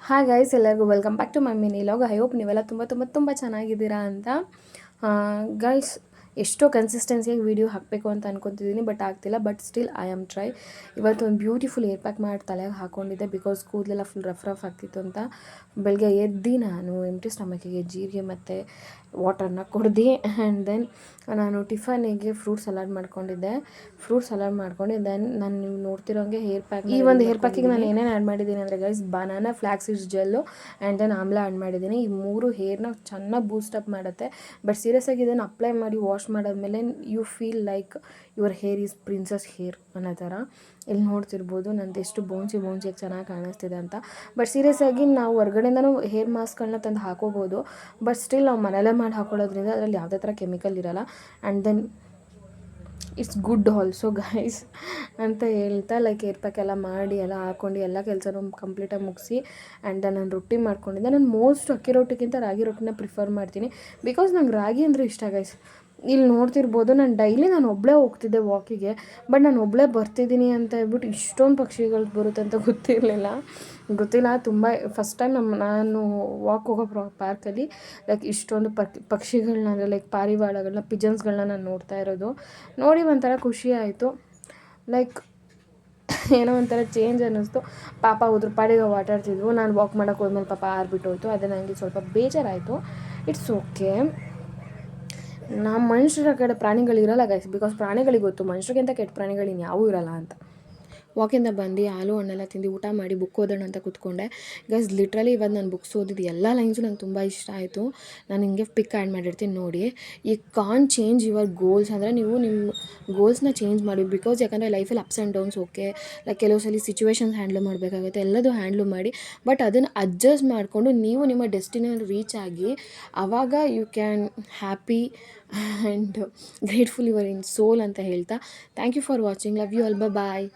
Hi guys, ಎಲ್ಲರಿಗೂ welcome back to my mini vlog. I hope ನೀವೆಲ್ಲ ತುಂಬ ಚೆನ್ನಾಗಿದ್ದೀರಾ ಅಂತ. ಗೈಸ್, ಎಷ್ಟೋ ಕನ್ಸಿಸ್ಟೆನ್ಸಿಯಾಗಿ ವೀಡಿಯೋ ಹಾಕಬೇಕು ಅಂತ ಅನ್ಕೊತಿದ್ದೀನಿ, ಬಟ್ ಆಗ್ತಿಲ್ಲ. But still I am try. ಇವತ್ತು ಒಂದು ಬ್ಯೂಟಿಫುಲ್ ಏರ್ ಪ್ಯಾಕ್ ಮಾಡಿ ತಲೆಗೆ ಹಾಕ್ಕೊಂಡಿದ್ದೆ, ಬಿಕಾಸ್ ಕೂದಲೆಲ್ಲ ಫುಲ್ ರಫ್ ಆಗ್ತಿತ್ತು ಅಂತ. ಬೆಳಗ್ಗೆ ಎದ್ದು ನಾನು ಎಂಟಿ ಸ್ಟಮಕಿಗೆ ಜೀರಿಗೆ ಮತ್ತು ವಾಟರ್ನ ಕುಡ್ದು ಆ್ಯಂಡ್ ದೆನ್ ನಾನು ಟಿಫನಿಗೆ ಫ್ರೂಟ್ ಸಲಾಡ್ ಮಾಡ್ಕೊಂಡು ದೆನ್ ನಾನು ನೀವು ನೋಡ್ತಿರೋಂಗೆ ಈ ಒಂದು ಹೇರ್ ಪ್ಯಾಕಿಗೆ ನಾನು ಏನೇನು ಆ್ಯಡ್ ಮಾಡಿದ್ದೀನಿ ಅಂದರೆ guys, banana flax seeds gel and then amla add ಮಾಡಿದ್ದೀನಿ. ಈ ಮೂರು ಹೇರ್ನ ಚೆನ್ನಾಗಿ ಬೂಸ್ಟಪ್ ಮಾಡುತ್ತೆ. ಬಟ್ ಸೀರಿಯಸ್ ಆಗಿ ಇದನ್ನು ಅಪ್ಲೈ ಮಾಡಿ ವಾಶ್ ಮಾಡಾದ್ಮೇಲೆ you feel like your hair is princess hair ಅನ್ನೋ ಥರ. ಇಲ್ಲಿ ನೋಡ್ತಿರ್ಬೋದು ನಂದು ಎಷ್ಟು ಬೌನ್ಸಿಯಾಗಿ ಚೆನ್ನಾಗಿ ಕಾಣಿಸ್ತಿದೆ ಅಂತ. ಬಟ್ ಸೀರಿಯಸ್ ಆಗಿ ನಾವು ಹೊರ್ಗಡೆಯಿಂದನೂ ಹೇರ್ ಮಾಸ್ಕ್ಗಳನ್ನ ತಂದು ಹಾಕೋಬೋದು, ಬಟ್ ಸ್ಟಿಲ್ ನಾವು ಮನೆಯಲ್ಲೇ ಮಾಡಿ ಹಾಕೊಳ್ಳೋದ್ರಿಂದ ಅದರಲ್ಲಿ ಯಾವುದೇ ಥರ ಕೆಮಿಕಲ್ ಇರೋಲ್ಲ. And then it's good also guys ಅಂತ ಹೇಳ್ತಾ, ಲೈಕ್ ಏರ್ ಪ್ಯಾಕ್ ಎಲ್ಲ ಮಾಡಿ ಎಲ್ಲ ಹಾಕ್ಕೊಂಡು ಎಲ್ಲ ಕೆಲಸನೂ ಕಂಪ್ಲೀಟಾಗಿ ಮುಗಿಸಿ ಆ್ಯಂಡ್ ದೆನ್ ನಾನು ರೊಟ್ಟಿ ಮಾಡ್ಕೊಂಡಿದ್ದೆ. ನಾನು ಮೋಸ್ಟ್ ಅಕ್ಕಿ ರೊಟ್ಟಿಗಿಂತ ರಾಗಿ ರೊಟ್ಟಿನ ಪ್ರಿಫರ್ ಮಾಡ್ತೀನಿ, ಬಿಕಾಸ್ ನಂಗೆ ರಾಗಿ ಅಂದರೆ ಇಷ್ಟ ಗೈಸ್. ಇಲ್ಲಿ ನೋಡ್ತಿರ್ಬೋದು, ನಾನು ಒಬ್ಬಳೇ ಹೋಗ್ತಿದ್ದೆ ವಾಕಿಗೆ, ಬಟ್ ನಾನು ಒಬ್ಬಳೇ ಬರ್ತಿದ್ದೀನಿ ಅಂತ ಹೇಳ್ಬಿಟ್ಟು ಇಷ್ಟೊಂದು ಪಕ್ಷಿಗಳು ಬರುತ್ತೆ ಅಂತ ಗೊತ್ತಿಲ್ಲ. ತುಂಬ ಫಸ್ಟ್ ಟೈಮ್ ನಾನು ವಾಕ್ ಹೋಗೋ ಪಾರ್ಕಲ್ಲಿ ಲೈಕ್ ಇಷ್ಟೊಂದು ಪಕ್ಷಿಗಳನ್ನ ಅಂದರೆ ಲೈಕ್ ಪಾರಿವಾಳಗಳನ್ನ, ಪಿಜನ್ಸ್ಗಳನ್ನ ನಾನು ನೋಡ್ತಾ ಇರೋದು ನೋಡಿ ಒಂಥರ ಖುಷಿ ಆಯಿತು. ಲೈಕ್ ಏನೋ ಒಂಥರ ಚೇಂಜ್ ಅನ್ನಿಸ್ತು. ಪಾಪ ಉದ್ರ ಪಾಡಿಗೆ ಆಟಾಡ್ತಿದ್ವು. ನಾನು ವಾಕ್ ಮಾಡೋಕ್ಕೆ ಹೋದ್ಮೇಲೆ ಪಾಪ ಆರ್ಬಿಟ್ಟೋಯ್ತು. ಅದೇ ನನಗೆ ಸ್ವಲ್ಪ ಬೇಜಾರಾಯಿತು. It's okay. ನಮ್ಮ ಮನುಷ್ಯರ ಕಡೆ ಪ್ರಾಣಿಗಳಿರಲ್ಲ ಗೈಸ್, ಬಿಕಾಸ್ ಪ್ರಾಣಿಗಳಿಗೆ ಗೊತ್ತು ಮನುಷ್ಯರಿಗಿಂತ ಕೆಟ್ಟ ಪ್ರಾಣಿಗಳು ಇನ್ಯಾವೂ ಇರಲ್ಲ ಅಂತ. ವಾಕಿಂದ ಬಂದು ಹಾಲು ಹಣ್ಣೆಲ್ಲ ತಿಂದು ಊಟ ಮಾಡಿ ಬುಕ್ ಓದೋಣ ಅಂತ ಕೂತ್ಕೊಂಡೆ. ಗೈಸ್, ಲಿಟ್ರಲಿ ಇವತ್ತು ನಾನು ಬುಕ್ಸ್ ಓದಿದ್ದು ಎಲ್ಲ ಲೈನ್ಸು ನಂಗೆ ತುಂಬ ಇಷ್ಟ ಆಯಿತು. ನಾನು ಹಿಂಗೆ ಪಿಕ್ ಆ್ಯಡ್ ಮಾಡಿರ್ತೀನಿ ನೋಡಿ. ಈ ಕಾನ್ ಚೇಂಜ್ ಯುವರ್ ಗೋಲ್ಸ್ ಅಂದರೆ ನೀವು ನಿಮ್ಮ ಗೋಲ್ಸ್ನ ಚೇಂಜ್ ಮಾಡಿ, ಬಿಕಾಸ್ ಯಾಕಂದರೆ ಲೈಫಲ್ಲಿ ups and downs okay, like ಕೆಲವು ಸಲ ಸಿಚುವೇಶನ್ಸ್ ಹ್ಯಾಂಡ್ಲ್ ಮಾಡಬೇಕಾಗುತ್ತೆ, ಎಲ್ಲದೂ ಹ್ಯಾಂಡ್ಲ್ ಮಾಡಿ. ಬಟ್ ಅದನ್ನು ಅಡ್ಜಸ್ಟ್ ಮಾಡಿಕೊಂಡು ನೀವು ನಿಮ್ಮ ಡೆಸ್ಟಿನಿಯನ್ನು ರೀಚ್ ಆಗಿ ಆವಾಗ you can happy and grateful your in soul ಅಂತ ಹೇಳ್ತಾ, thank you for watching. Love you all. Bye.